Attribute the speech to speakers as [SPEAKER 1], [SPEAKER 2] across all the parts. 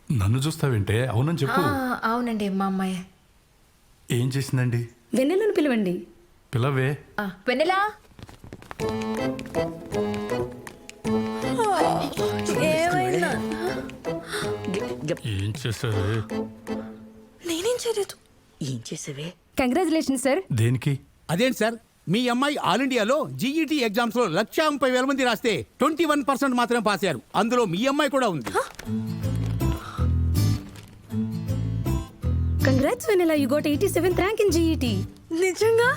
[SPEAKER 1] నన్ను చూస్తావేంటే? అవునని చెప్పు.
[SPEAKER 2] అవునండి మా అమ్మాయి.
[SPEAKER 1] ఏం చేసిందండి?
[SPEAKER 3] వెన్నెలను పిలవండి.
[SPEAKER 1] పిలవే.
[SPEAKER 2] వెన్నెలా ఏమైందా?
[SPEAKER 1] ఏం చేసావే?
[SPEAKER 2] నేనేం చేయలేదు.
[SPEAKER 4] ఏం చేసావే?
[SPEAKER 3] Congratulation sir.
[SPEAKER 1] దేనికి?
[SPEAKER 5] అదేంటి సార్, మీ అమ్మాయి ఆల్ ఇండియాలో జీఈటీ ఎగ్జామ్స్ లో 1,30,000 మంది రాస్తే 21% మాత్రమే పాస్ అయ్యారు. అందులో మీ అమ్మాయి కూడా ఉంది.
[SPEAKER 3] కంగ్రాట్స్ వెన్నెలా, you got 87th rank in GET.
[SPEAKER 2] నిజంగా?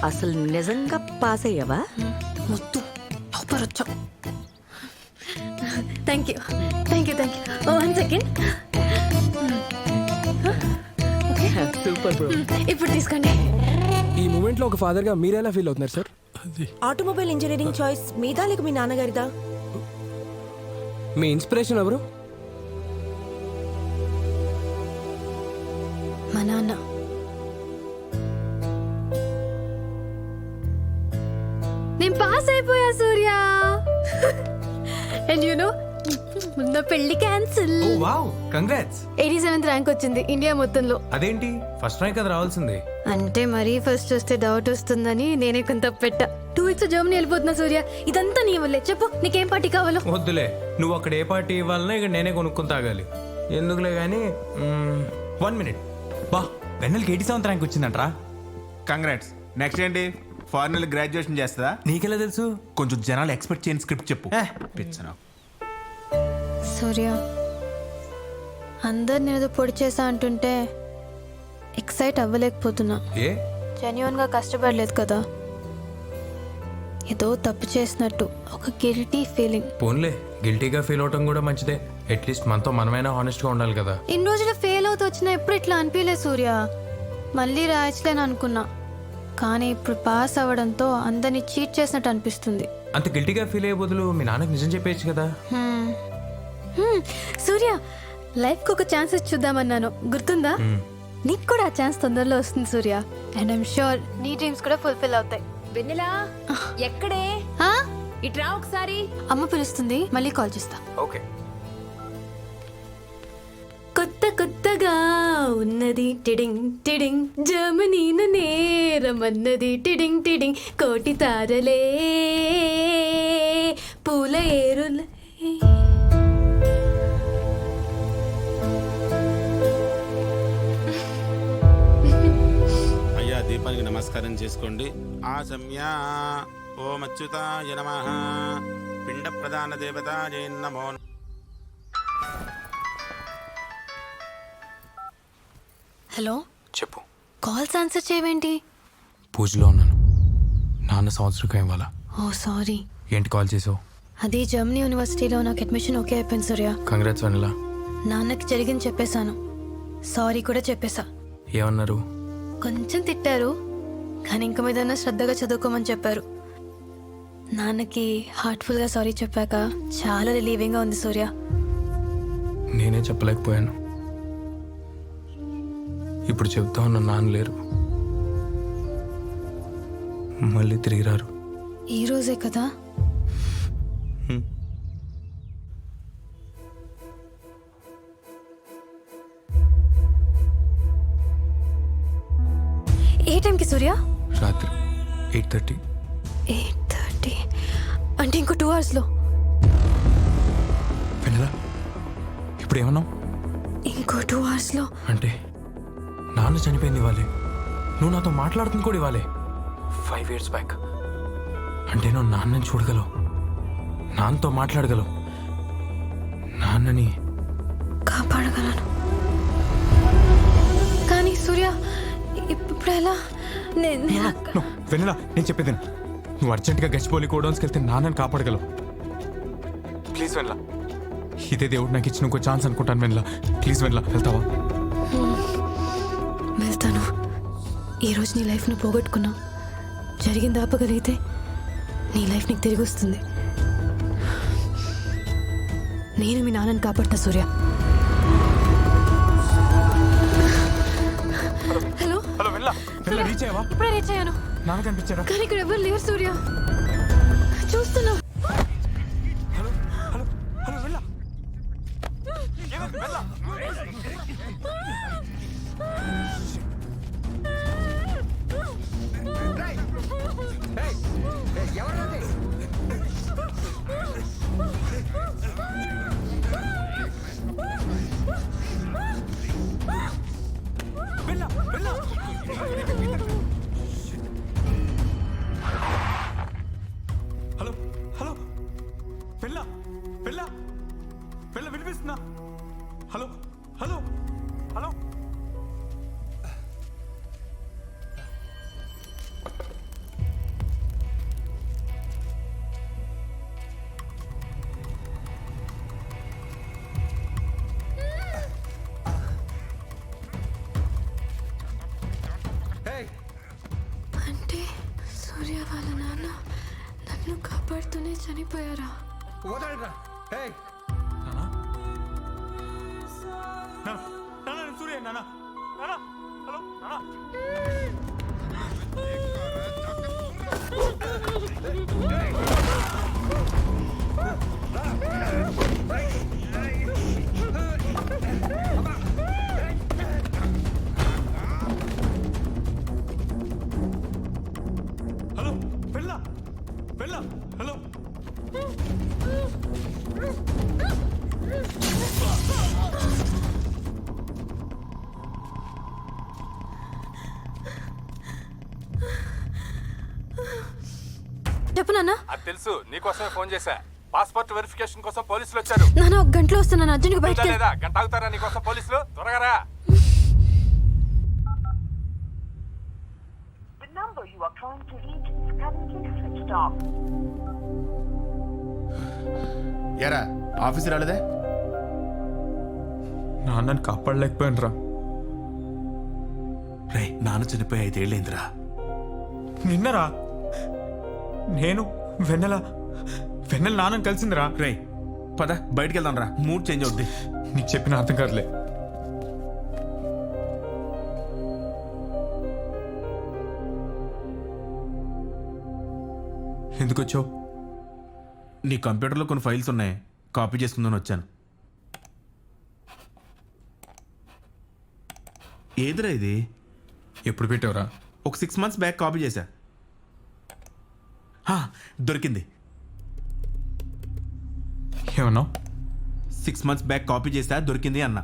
[SPEAKER 4] అసలు నిజంగా పాస్ అయ్యావా?
[SPEAKER 2] మొత్తం టాపర్ వచ్చా. Thank you thank you thank you. 1 second.
[SPEAKER 4] Super bro.
[SPEAKER 2] ఇప్పుడు తీసుకోండి.
[SPEAKER 6] ఈ మూమెంట్ లో ఒక ఫాదర్ గా మీరు ఎలా ఫీల్ అవుతున్నారు సార్?
[SPEAKER 7] ఆటోమొబైల్ ఇంజనీరింగ్ చాయిస్ మీదా లేక మీ నాన్నగారిదా?
[SPEAKER 6] మీ ఇన్స్పిరేషన్ ఎవరు?
[SPEAKER 2] మా నాన్న. నేను పాస్ అయిపోయా సూర్య. అండ్ యు నో నా పెళ్లి క్యాన్సిల్.
[SPEAKER 8] ఓ వావ్, కంగ్రాట్స్.
[SPEAKER 2] 87th ర్యాంక్ వచ్చింది ఇండియా మొత్తంలో.
[SPEAKER 8] అదేంటి ఫస్ట్ ర్యాంక్ అది రావాల్సింది?
[SPEAKER 2] అంటే మరీ ఫస్ట్ వస్తే డౌట్ వస్తుందని నేనే కొంత పెట్టా. 2 weeks జర్మనీ వెళ్ళిపోతున్నా సూర్య. ఇదంతా నీ వల్లే. చెప్పు నీకేం పార్టీ కావాలో?
[SPEAKER 8] వద్దులే, నువ్వు అక్కడ ఏ పార్టీ ఇవ్వాలన్నా ఇక్కడ నేనే కొనుక్కొని తాగాలి. ఎందుకులే కానీ 1 minute. బా, వెన్నెలకి 87th ర్యాంక్ వచ్చిందంట్రా.
[SPEAKER 9] కంగ్రాట్స్. నెక్స్ట్ ఏంటి? ఫారెన్ గ్రాడ్యుయేషన్ చేస్తుందా?
[SPEAKER 8] నీకెలా తెలుసు?
[SPEAKER 9] కొంచెం జనాలు ఎక్స్పెక్ట్ చేయని స్క్రిప్ట్ చెప్పు. పిచ్చనా.
[SPEAKER 2] సూర్య, అందరు నేను ఏదో పొడి చేసా అంటుంటే ఎక్సైట్ అవ్వలేకపోతున్నా.
[SPEAKER 8] ఏ?
[SPEAKER 2] జెన్యున్ గా కష్టపడలేదు కదా, ఏదో తప్పు చేసినట్టు ఒక గిల్టీ ఫీలింగ్.
[SPEAKER 8] పోన్లే, గిల్టీగా ఫీల్ అవటం కూడా మంచిదే. అట్లీస్ట్ మనతో మనమైనా హానెస్ట్ గా ఉండాలి కదా.
[SPEAKER 2] ఇన్ని రోజులు ఫెయిల్ అవుతూ వచ్చినా ఎప్పుడు ఇట్లా అనిపించలేదు సూర్య. మళ్ళీ రాయట్లేను అనుకున్నా, కానీ ఇప్పుడు పాస్ అవ్వడంతో అందరినీ చీట్ చేసినట్టు అనిపిస్తుంది.
[SPEAKER 8] అంత గిల్టీగా ఫీల్ అయ్యే బదులు మీ నాన్నకి నిజం చెప్పేయచ్చు కదా.
[SPEAKER 2] సూర్య, లైఫ్ కి ఒక ఛాన్స్ ఇచ్చి చూద్దామన్నాను, గుర్తుందా? నీకు కూడా ఆ ఛాన్స్ తొందరలో వస్తుంది సూర్య. అండ్ ఐమ్ షూర్ నీ డ్రీమ్స్ కూడా ఫుల్ఫిల్ అవుతాయి.
[SPEAKER 3] వెన్నెలా ఎక్కడే?
[SPEAKER 2] ఆ?
[SPEAKER 3] ఇట్రా ఒకసారి.
[SPEAKER 2] అమ్మ పిలుస్తుంది, మళ్ళీ కాల్ చేస్తా.
[SPEAKER 8] ఓకే.
[SPEAKER 2] కొత్త కొత్తగా ఉన్నది టిడింగ్ టిడింగ్, జర్మనీన నేరమన్నది టిడింగ్ టిడింగ్, కోటి తారలే పూల ఏరులే.
[SPEAKER 10] అయ్యా, దీపానికి నమస్కారం చేసుకోండి. ఆ సమయ ఓం అచ్యుతాయ నమః, పిండ ప్రధాన దేవతాయే నమో.
[SPEAKER 2] హలో,
[SPEAKER 8] చెప్పు.
[SPEAKER 2] కాల్స్ ఆన్సర్ చేయవేంటి?
[SPEAKER 8] పూజలో ఉన్నాను. నాన్న సంవత్సరం ఇవ్వాలా.
[SPEAKER 2] ఓ సారీ.
[SPEAKER 8] ఏంటి కాల్ చేసావు?
[SPEAKER 2] అది జర్మనీ యూనివర్సిటీలో నాకు అడ్మిషన్ ఓకే అయిపోయింది సూర్య.
[SPEAKER 8] కంగ్రాట్స్ వెన్నెలా.
[SPEAKER 2] నాన్నకి జరిగింది చెప్పేశాను, సారీ కూడా చెప్పేశా.
[SPEAKER 8] ఏమన్నారు?
[SPEAKER 2] కొంచెం తిట్టారు, కానీ ఇంక మీద శ్రద్ధగా చదువుకోమని చెప్పారు. నాన్నకి హార్ట్ఫుల్గా సారీ చెప్పాక చాలా రిలీవింగ్గా ఉంది సూర్య.
[SPEAKER 8] నేనే చెప్పలేకపోయాను. ఇప్పుడు చెప్తా ఉన్న నాన్న లేరు, మళ్ళీ తిరిగి రారు.
[SPEAKER 2] ఈ రోజే కదా. ఏ టైంకి సూర్య?
[SPEAKER 8] రాత్రి 8:30.
[SPEAKER 2] 8:30 అంటే ఇంకో 2 hours.
[SPEAKER 8] వెన్నెలా, ఇప్పుడు ఏమన్నావు?
[SPEAKER 2] ఇంకో 2 hours.
[SPEAKER 8] అంటే నాన్న చనిపోయింది ఇవ్వాలి, నువ్వు నాతో మాట్లాడుతుంది కూడా ఇవ్వాలి. 5 years బ్యాక్. అంటే నువ్వు నాన్నని చూడగలవు, నాన్నతో మాట్లాడగలవు, నాన్నని
[SPEAKER 2] కాపాడగలను. కానీ సూర్య, ఇప్పుడు ఎలా?
[SPEAKER 8] వెన్నెలా, నేను చెప్పేది నువ్వు అర్జెంటుగా గచ్చిపోలి గోడౌన్స్కి వెళ్తే నాన్నని కాపాడగలవు. ప్లీజ్ వెన్నెలా, ఇదే దేవుడు నాకు ఇచ్చిన ఇంకో ఛాన్స్ అనుకుంటాను. వెన్నెలా ప్లీజ్, వెన్నెలా వెళ్తావా?
[SPEAKER 2] వెళ్తాను. ఈరోజు నీ లైఫ్ను పోగొట్టుకున్నావు, జరిగింది ఆపగలిగితే నీ లైఫ్ నీకు తిరిగి వస్తుంది. నేను మీ నాన్నని కాపాడతా సూర్య. హలో
[SPEAKER 8] హలో వెన్నెలా, వెన్నెలా రీచ్ అయ్యావా?
[SPEAKER 2] ఇప్పుడే రీచ్ అయ్యాను,
[SPEAKER 8] నాన్న కనిపించారా?
[SPEAKER 2] కానీ ఇక్కడ ఎవరు లేరు సూర్య. చూస్తున్నా. కాపాడుతూనే చనిపోయారా?
[SPEAKER 8] హలో వెళ్ళ వెళ్ళ హలో
[SPEAKER 2] చెప్పు నాన్న.
[SPEAKER 8] అది తెలుసు, నీకోసమే ఫోన్ చేశా. పాస్పోర్ట్ వెరిఫికేషన్ కోసం పోలీసులు వచ్చారు.
[SPEAKER 2] నాన్న ఒక గంటలో వస్తున్నాను, అర్జున్కి బయటకి.
[SPEAKER 8] లేదా గంట ఆగుతారా నీకోసం పోలీసులు? త్వరగా రా.
[SPEAKER 9] ఎరా ఆఫీస్ రాలేదే?
[SPEAKER 8] నాన్నని కాపాడలేకపోయాను రా.
[SPEAKER 9] రే నాన్న చనిపోయి 5 ఏళ్ళైందిరా.
[SPEAKER 8] నిన్నరా నేను వెన్నెల నాన్నని కలిసిందిరా.
[SPEAKER 9] రే పద బయటికి వెళ్దాం రా, మూడ్ చేంజ్ అవుద్ది.
[SPEAKER 8] నీకు చెప్పిన అర్థం కాదులే. ఎందుకు వచ్చావు?
[SPEAKER 9] నీ కంప్యూటర్లో కొన్ని ఫైల్స్ ఉన్నాయి, కాపీ చేసుకుందని వచ్చాను. ఏదిరా ఇది?
[SPEAKER 8] ఎప్పుడు పెట్టావురా?
[SPEAKER 9] ఒక 6 months బ్యాక్ కాపీ చేశా. దొరికింది.
[SPEAKER 8] ఏమన్నావు?
[SPEAKER 9] 6 months బ్యాక్ కాపీ చేశా, దొరికింది అన్నా.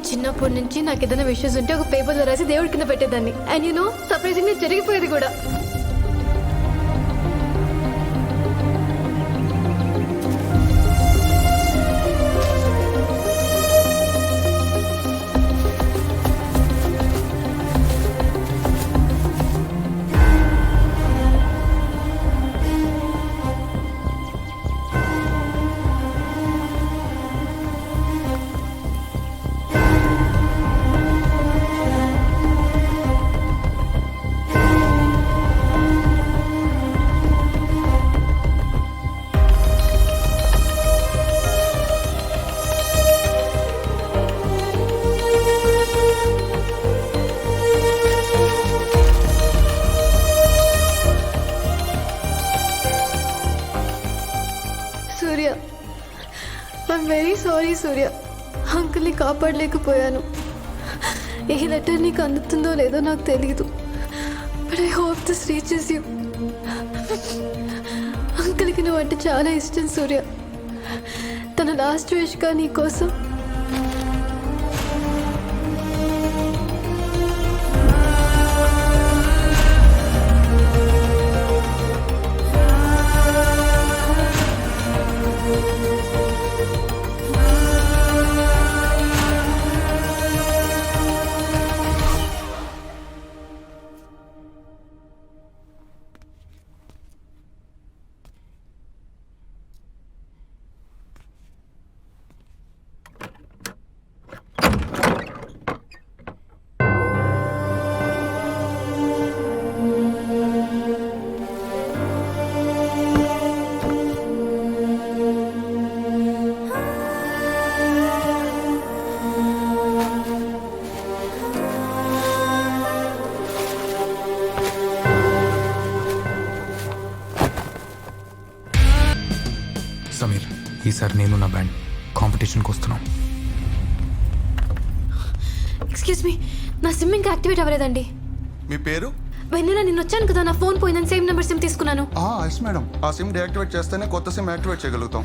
[SPEAKER 2] చిన్నప్పటి నుంచి నాకు ఏదైనా విషయస్ ఉంటే ఒక పేపర్లో రాసి దేవుడి కింద పెట్టేదాన్ని. అండ్ యు నో సర్ప్రైజింగ్లీ జరిగిపోయేది కూడా. Surya, I'm very sorry Surya. అంకుల్ని కాపాడలేకపోయాను. ఈ లెటర్ నీకు అందుతుందో లేదో నాకు తెలీదు, but I hope this reaches you. అంకుల్కి నువ్వు అంటే చాలా ఇష్టం సూర్య. తన లాస్ట్ విష్గా నీ కోసం
[SPEAKER 8] సమీర్, ఈసారి నేను నా బ్యాండ్ కాంపిటీషన్కి వస్తున్నాం.
[SPEAKER 2] ఎక్స్క్యూజ్ మీ, నా సిమ్ ఇంకా యాక్టివేట్ అవ్వలేదండి.
[SPEAKER 11] మీ పేరు?
[SPEAKER 2] వెన్నెల నిన్న వచ్చాను కదా, నా ఫోన్ పోయిందని సేమ్ నెంబర్ సిమ్ తీసుకున్నాను.
[SPEAKER 11] ఎస్ మేడం, ఆ సిమ్ డీయాక్టివేట్ చేస్తేనే కొత్త సిమ్ యాక్టివేట్ చేయగలుగుతాం.